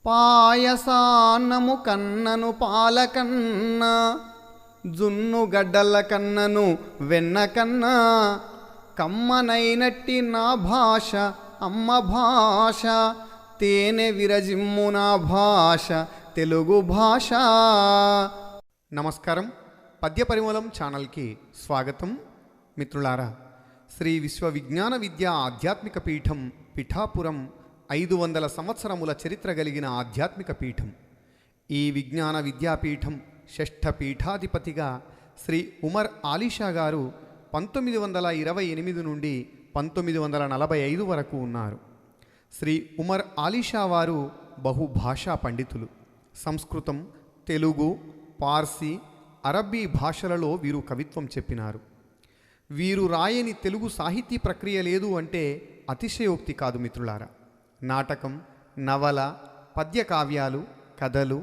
పాయసాన్నము కన్నను పాలకన్న, జున్ను గడ్డల కన్నను వెన్న కన్నా, కమ్మనైనట్టి నా భాష అమ్మ భాష, తేనె విరజిమ్ము నా భాష తెలుగు భాష. నమస్కారం. పద్య పరిమళం ఛానల్కి స్వాగతం. మిత్రులారా, శ్రీ విశ్వవిజ్ఞాన విద్యా ఆధ్యాత్మిక పీఠం పిఠాపురం 500 సంవత్సరముల చరిత్ర కలిగిన ఆధ్యాత్మిక పీఠం. ఈ విజ్ఞాన విద్యాపీఠం షష్ఠ పీఠాధిపతిగా శ్రీ ఉమర్ ఆలీషా గారు 1928 నుండి 1945 వరకు ఉన్నారు. శ్రీ ఉమర్ ఆలీషా వారు బహుభాషా పండితులు. సంస్కృతం, తెలుగు, పార్సీ, అరబ్బీ భాషలలో వీరు కవిత్వం చెప్పినారు. వీరు రాయని తెలుగు సాహితీ ప్రక్రియ లేదు అంటే అతిశయోక్తి కాదు మిత్రులారా. నాటకం, నవల, పద్య కావ్యాలు, కథలు,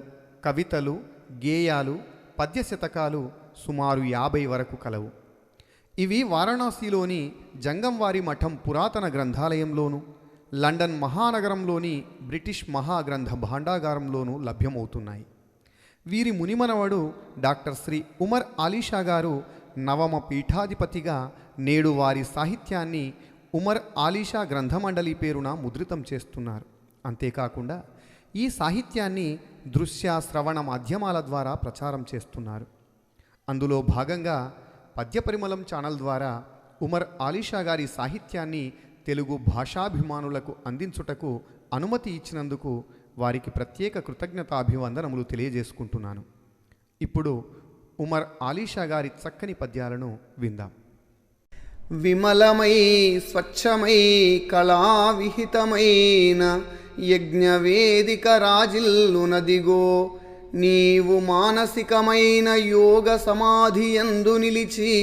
కవితలు, గేయాలు, పద్య శతకాలు సుమారు 50 వరకు కలవు. ఇవి వారణాసిలోని జంగంవారి మఠం పురాతన గ్రంథాలయంలోను, లండన్ మహానగరంలోని బ్రిటిష్ మహాగ్రంథ భాండాగారంలోనూ లభ్యమవుతున్నాయి. వీరి మునిమనవడు డాక్టర్ శ్రీ ఉమర్ ఆలీషా గారు నవమ పీఠాధిపతిగా నేడు వారి సాహిత్యాన్ని ఉమర్ ఆలీషా గ్రంథమండలి పేరున ముద్రితం చేస్తున్నారు. అంతేకాకుండా ఈ సాహిత్యాన్ని దృశ్య శ్రవణ మాధ్యమాల ద్వారా ప్రచారం చేస్తున్నారు. అందులో భాగంగా పద్య పరిమళం ఛానల్ ద్వారా ఉమర్ ఆలీషా గారి సాహిత్యాన్ని తెలుగు భాషాభిమానులకు అందించుటకు అనుమతి ఇచ్చినందుకు వారికి ప్రత్యేక కృతజ్ఞతాభివందనములు తెలియజేసుకుంటున్నాను. ఇప్పుడు ఉమర్ ఆలీషా గారి చక్కని పద్యాలను విందాం. విమలమై స్వచ్ఛమై కళావిహితమైన యజ్ఞవేదిక రాజిల్లునదిగో, నీవు మానసికమైన యోగ సమాధియందు నిలిచి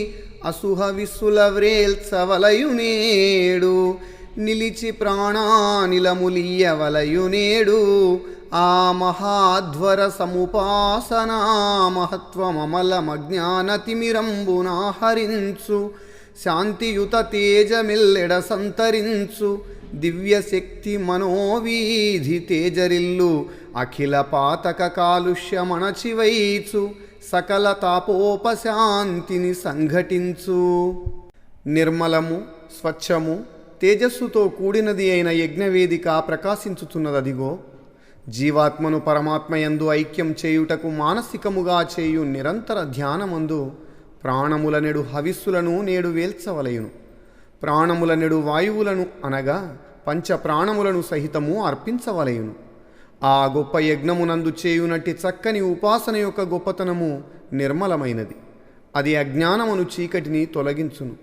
అసుహ విస్సుల వ్రేల్చవలయునేడు, నిలిచి ప్రాణానిలములియవలయునేడు. ఆ మహాధ్వర సముపాసనా మహత్వమమలమజ్ఞానతిమిరంబునాహరించు, శాంతియుత తేజమిల్లెడ సంతరించు, దివ్యశక్తి మనోవీధి తేజరిల్లు, అఖిల పాతక కాలుష్యమణచివైచు, సకల తాపోపశాంతిని సంఘటించు. నిర్మలము, స్వచ్ఛము, తేజస్సుతో కూడినది అయిన యజ్ఞవేదిక ప్రకాశించుతున్నదదిగో. జీవాత్మను పరమాత్మయందు ఐక్యం చేయుటకు మానసికముగా చేయు నిరంతర ధ్యానమందు ప్రాణముల నెడు హవిస్సులను నేడు వేల్చవలయును. ప్రాణముల నెడు వాయువులను అనగా పంచ ప్రాణములను సహితము అర్పించవలయును. ఆ గొప్ప యజ్ఞమునందు చేయునట్టి చక్కని ఉపాసన యొక్క గొప్పతనము నిర్మలమైనది. అది అజ్ఞానమును చీకటిని తొలగించును.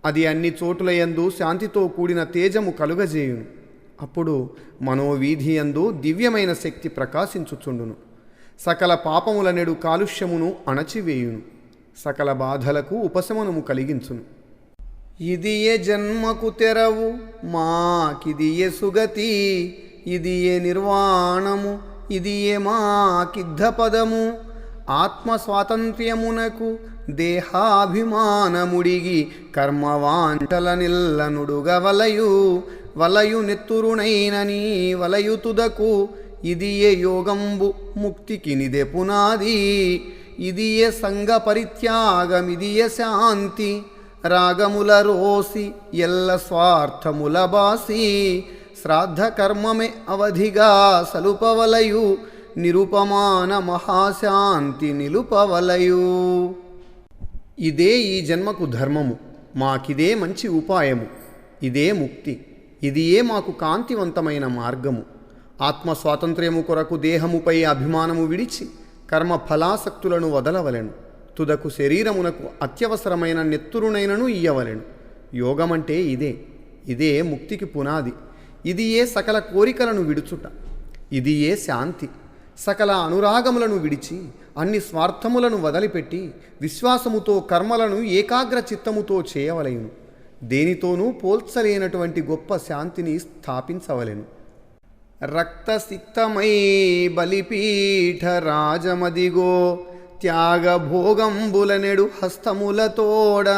అది అన్ని చోటులయందు శాంతితో కూడిన తేజము కలుగజేయును. అప్పుడు మనోవీధి యందు దివ్యమైన శక్తి ప్రకాశించుచుండును. సకల పాపముల నెడు కాలుష్యమును అణచివేయును. సకల బాధలకు ఉపశమనము కలిగించును. ఇది ఏ జన్మకు తెరవు మాకిది ఏ సుగతి, ఇది ఏ నిర్వాణము, ఇది ఏ మాకిద్ధ పదము. ఆత్మ స్వాతంత్ర్యమునకు దేహాభిమానముడిగి కర్మవాంటల నిల్లనుడుగవలయు, వలయు నెత్తురునైన నీ వలయు తుదకు. ఇది ఏ యోగంబు ముక్తికి నిదే పునాది, ఇది ఏ సంగ పరిత్యాగమిది ఏ శాంతి. రాగముల రోసి ఎల్ల స్వార్థముల బాసి, శ్రాద్ధ కర్మమే అవధిగా సలుపవలయు, నిరుపమాన మహాశాంతి నిలుపవలయు. ఇదే ఈ జన్మకు ధర్మము, మాకిదే మంచి ఉపాయము, ఇదే ముక్తి, ఇది ఏ మాకు కాంతివంతమైన మార్గము. ఆత్మ స్వాతంత్ర్యము కొరకు దేహముపై అభిమానము విడిచి కర్మ ఫలాసక్తులను వదలవలెను. తుదకు శరీరమునకు అత్యవసరమైన నెత్తురునైనను ఇయ్యవలెను. యోగమంటే ఇదే, ఇదే ముక్తికి పునాది. ఇది ఏ సకల కోరికలను విడుచుట, ఇది ఏ శాంతి. సకల అనురాగములను విడిచి అన్ని స్వార్థములను వదిలిపెట్టి విశ్వాసముతో కర్మలను ఏకాగ్ర చిత్తముతో చేయవలెను. దేనితోనూ పోల్చలేనటువంటి గొప్ప శాంతిని స్థాపించవలెను. రక్తసిక్తమై బలిపీఠ రాజమదిగో, త్యాగభోగంబులనెడు హస్తములతోడ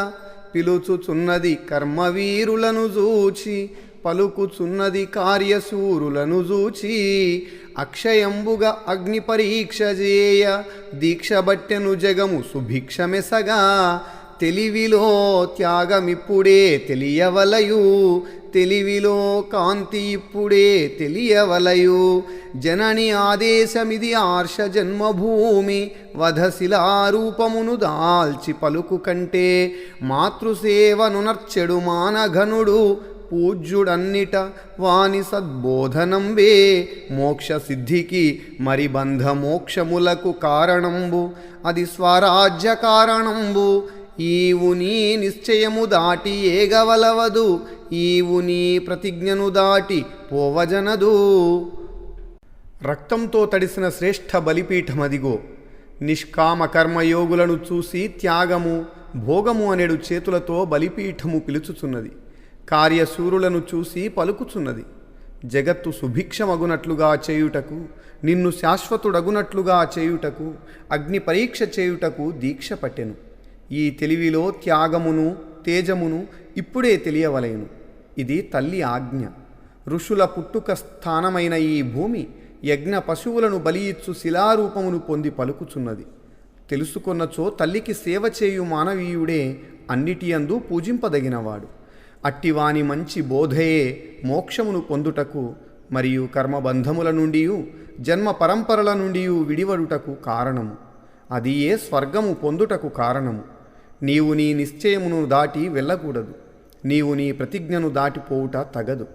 పిలుచుచున్నది కర్మవీరులను జూచి. పలుకుచున్నది కార్యశూరులను జూచి అక్షయంబుగా అగ్ని పరీక్ష చేయ దీక్షబట్టెను జగము సుభిక్షమెసగా తెలివిలో త్యాగమిప్పుడే తెలియవలయు తెలివిలో కాంతి ఇప్పుడే తెలియవలయు జనని ఆదేశమిది ఆర్ష జన్మభూమి వధశిలారూపమును దాల్చి పలుకు కంటే మాతృసేవను నర్చెడు మానఘనుడు పూజ్యుడన్నిట వాని సద్బోధనంబే మోక్ష సిద్ధికి మరి బంధ మోక్షములకు కారణంబు అది స్వరాజ్య కారణంబు ఈవు నీ నిశ్చయము దాటి ఏగవలవదు ఈవు నీ ప్రతిజ్ఞను దాటి పోవజనదు. రక్తంతో తడిసిన శ్రేష్ఠ బలిపీఠమదిగో. నిష్కామ కర్మయోగులను చూసి త్యాగము భోగము అనేడు చేతులతో బలిపీఠము పిలుచుచున్నది. కార్యశూరులను చూసి పలుకుచున్నది. జగత్తు సుభిక్షమగునట్లుగా చేయుటకు నిన్ను శాశ్వతుడగునట్లుగా చేయుటకు అగ్ని పరీక్ష చేయుటకు దీక్ష పట్టెను. ఈ తెలివిలో త్యాగమును తేజమును ఇప్పుడే తెలియవలెను. ఇది తల్లి ఆజ్ఞ. ఋషుల పుట్టుక స్థానమైన ఈ భూమి యజ్ఞ పశువులను బలియిచ్చు శిలారూపమును పొంది పలుకుచున్నది. తెలుసుకొన్నచో తల్లికి సేవ చేయు మానవీయుడే అన్నిటియందు పూజింపదగినవాడు. అట్టివాని మంచి బోధయే మోక్షమును పొందుటకు మరియు కర్మబంధముల నుండి జన్మ పరంపరల నుండి విడివడుటకు కారణము. అది ఏ స్వర్గము పొందుటకు కారణము. నీవు నీ నిశ్చయమును దాటి వెళ్ళకూడదు. నీవు నీ ప్రతిజ్ఞను దాటిపోవుట తగదు.